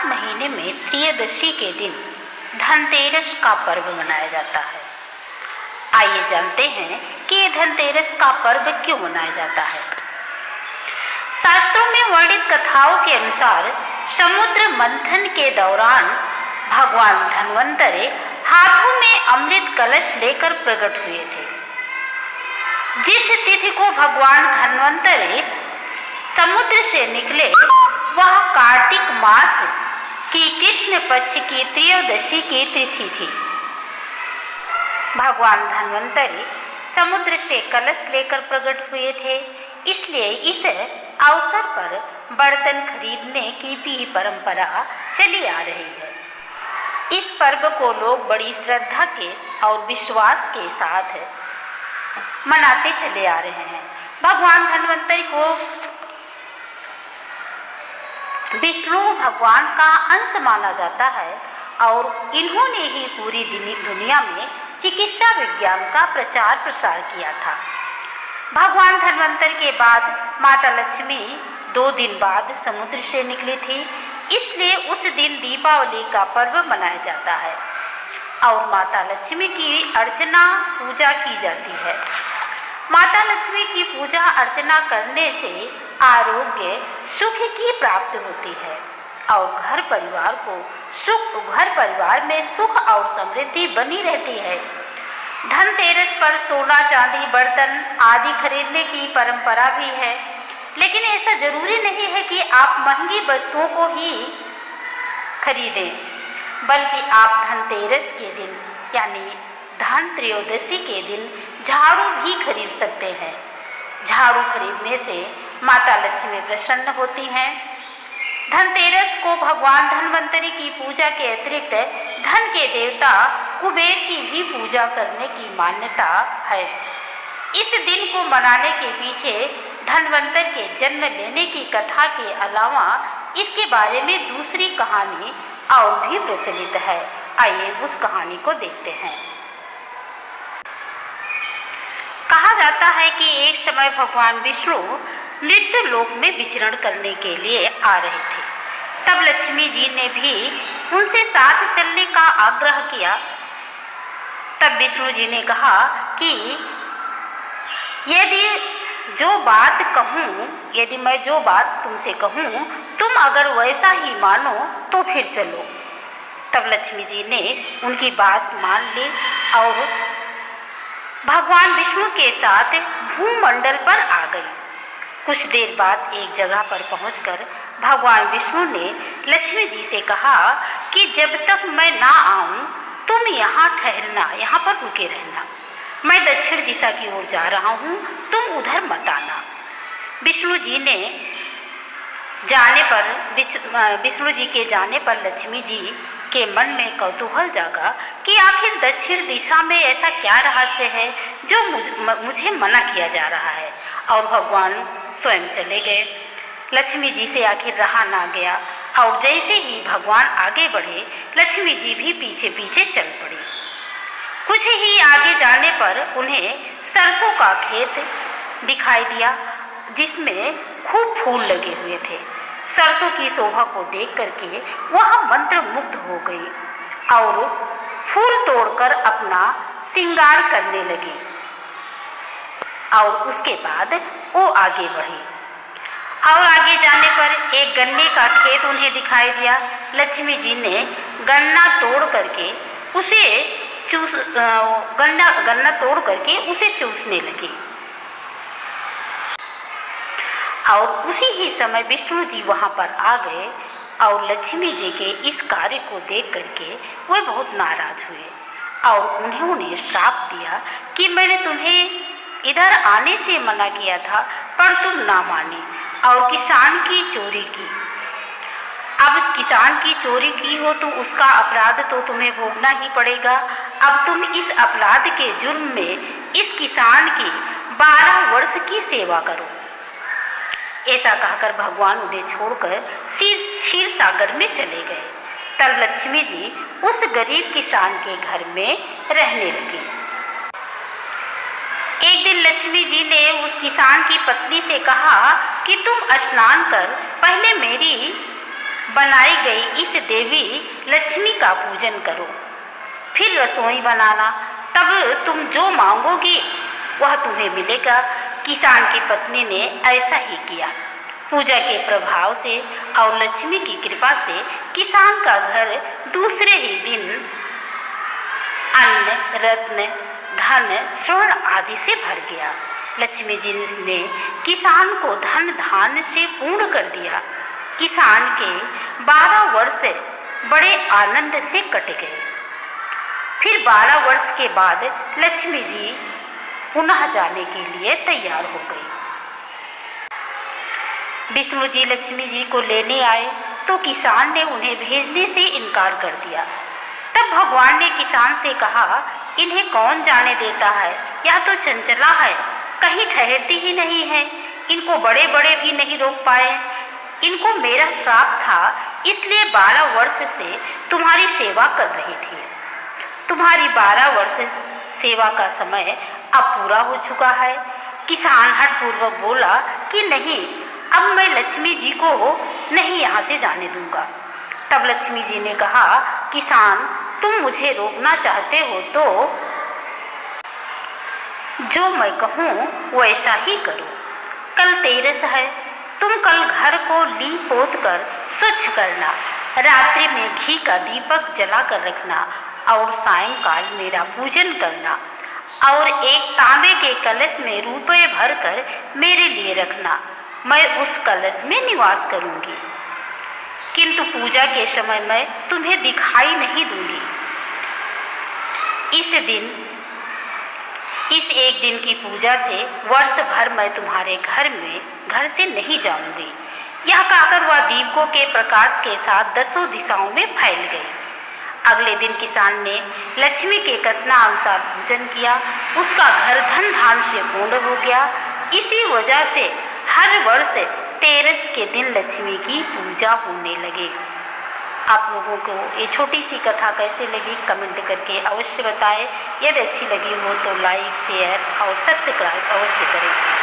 माघ महीने में त्रयोदशी के दिन धनतेरस का पर्व मनाया जाता है। आइए जानते हैं कि ये धनतेरस का पर्व क्यों मनाया जाता है। शास्त्रों में वर्णित कथाओं के अनुसार समुद्र मंथन के दौरान भगवान धन्वंतरि हाथों में अमृत कलश लेकर प्रकट हुए थे। जिस तिथि को भगवान धन्वंतरि समुद्र से निकले वह कार्तिक मास की कृष्ण पक्ष की त्रयोदशी की तिथि थी। भगवान धन्वंतरि समुद्र से कलश लेकर प्रकट हुए थे, इसलिए इस अवसर पर बर्तन खरीदने की भी परंपरा चली आ रही है। इस पर्व को लोग बड़ी श्रद्धा के और विश्वास के साथ मनाते चले आ रहे हैं। भगवान धन्वंतरि को विष्णु भगवान का अंश माना जाता है और इन्होंने ही पूरी दुनिया में चिकित्सा विज्ञान का प्रचार प्रसार किया था। भगवान धन्वंतरि के बाद माता लक्ष्मी 2 दिन बाद समुद्र से निकली थी, इसलिए उस दिन दीपावली का पर्व मनाया जाता है और माता लक्ष्मी की अर्चना पूजा की जाती है। माता लक्ष्मी की पूजा अर्चना करने से आरोग्य सुख की प्राप्ति होती है और घर परिवार में सुख और समृद्धि बनी रहती है। धनतेरस पर सोना चांदी बर्तन आदि खरीदने की परंपरा भी है, लेकिन ऐसा जरूरी नहीं है कि आप महंगी वस्तुओं को ही खरीदें, बल्कि आप धनतेरस के दिन यानी धन त्रयोदशी के दिन झाड़ू भी खरीद सकते हैं। झाड़ू खरीदने से माता लक्ष्मी प्रसन्न होती हैं। धनतेरस को भगवान धन्वंतरि की पूजा के अतिरिक्त धन के देवता कुबेर की भी पूजा करने की मान्यता है। इस दिन को मनाने के पीछे धन्वंतरि के जन्म लेने की कथा के अलावा इसके बारे में दूसरी कहानी और भी प्रचलित है। आइए उस कहानी को देखते हैं। कहा जाता है कि एक समय भगवान विष्णु मृत्यु लोक में विचरण करने के लिए आ रहे थे। तब लक्ष्मी जी ने भी उनसे साथ चलने का आग्रह किया। तब विष्णु जी ने कहा कि यदि मैं जो बात तुमसे कहूँ तुम अगर वैसा ही मानो तो फिर चलो। तब लक्ष्मी जी ने उनकी बात मान ली और भगवान विष्णु के साथ भूमंडल पर आ गई। कुछ देर बाद एक जगह पर पहुंचकर भगवान विष्णु ने लक्ष्मी जी से कहा कि जब तक मैं ना आऊं तुम यहाँ ठहरना, यहाँ पर रुके रहना। मैं दक्षिण दिशा की ओर जा रहा हूँ, तुम उधर मत आना। विष्णु जी के जाने पर लक्ष्मी जी के मन में कौतूहल जागा कि आखिर दक्षिण दिशा में ऐसा क्या रहस्य है जो मुझे मना किया जा रहा है, और भगवान स्वयं चले गए। लक्ष्मी जी से आखिर रहा ना गया और जैसे ही भगवान आगे बढ़े लक्ष्मी जी भी पीछे पीछे चल पड़ी। कुछ ही आगे जाने पर उन्हें सरसों का खेत दिखाई दिया जिसमें खूब फूल लगे हुए थे। सरसों की शोभा को देख करके वह मंत्रमुग्ध हो गई और फूल तोड़कर अपना श्रृंगार करने लगी और उसके बाद वो आगे बढ़ी। और आगे जाने पर एक गन्ने का खेत उन्हें दिखाई दिया। लक्ष्मी जी ने गन्ना तोड़ करके उसे चूसने लगी और उसी ही समय विष्णु जी वहाँ पर आ गए और लक्ष्मी जी के इस कार्य को देख करके वे बहुत नाराज हुए और उन्हें श्राप दिया कि मैंने तुम्हें इधर आने से मना किया था पर तुम ना माने और किसान की चोरी की। अब किसान की चोरी की हो तो उसका अपराध तो तुम्हें भोगना ही पड़ेगा। अब तुम इस अपराध के जुर्म में इस किसान की 12 वर्ष की सेवा करो। ऐसा कहकर भगवान उन्हें छोड़कर क्षीर सागर में चले गए। तब लक्ष्मी जी उस गरीब किसान के घर में रहने लगी। एक दिन लक्ष्मी जी ने उस किसान की पत्नी से कहा कि तुम स्नान कर पहले मेरी बनाई गई इस देवी लक्ष्मी का पूजन करो, फिर रसोई बनाना, तब तुम जो मांगोगी वह तुम्हें मिलेगा। किसान की पत्नी ने ऐसा ही किया। पूजा के प्रभाव से और लक्ष्मी की कृपा से किसान का घर दूसरे ही दिन अन्न, रत्न, धन, स्वर्ण आदि से भर गया। लक्ष्मी जी ने किसान को धन धान्य से पूर्ण कर दिया। किसान के 12 वर्ष बड़े आनंद से कट गए। फिर 12 वर्ष के बाद लक्ष्मी जी पुनः जाने के लिए तैयार हो गई। विष्णु जी लक्ष्मी जी को लेने आए तो किसान ने उन्हें भेजने से इनकार कर दिया। तब भगवान ने किसान से कहा, इन्हें कौन जाने देता है, यह तो चंचला है, कहीं ठहरती ही नहीं है, इनको बड़े बड़े भी नहीं रोक पाए। इनको मेरा श्राप था, इसलिए 12 वर्ष से तुम्हारी सेवा कर रही थी। तुम्हारी 12 वर्ष सेवा का समय अब पूरा हो चुका है। किसान हठपूर्वक बोला कि नहीं, अब मैं लक्ष्मी जी को नहीं यहाँ से जाने दूंगा। तब लक्ष्मी जी ने कहा, किसान तुम मुझे रोकना चाहते हो तो जो मैं कहूँ वैसा ही करो। कल तेरस है, तुम कल घर को लीप पोत कर स्वच्छ करना, रात्रि में घी का दीपक जला कर रखना और सायंकाल मेरा पूजन करना और एक तांबे के कलश में रुपए भरकर मेरे लिए रखना। मैं उस कलश में निवास करूंगी, किंतु पूजा के समय मैं तुम्हें दिखाई नहीं दूंगी। इस एक दिन की पूजा से वर्ष भर मैं तुम्हारे घर से नहीं जाऊंगी। यह कहकर वह दीपकों के प्रकाश के साथ 10 दिशाओं में फैल गई। अगले दिन किसान ने लक्ष्मी के कथनानुसार पूजन किया। उसका घर धन धान से पूर्ण हो गया। इसी वजह से हर वर्ष 13 के दिन लक्ष्मी की पूजा होने लगी। आप लोगों को ये छोटी सी कथा कैसे लगी कमेंट करके अवश्य बताएं। यदि अच्छी लगी हो तो लाइक, शेयर और सब्सक्राइब अवश्य करें।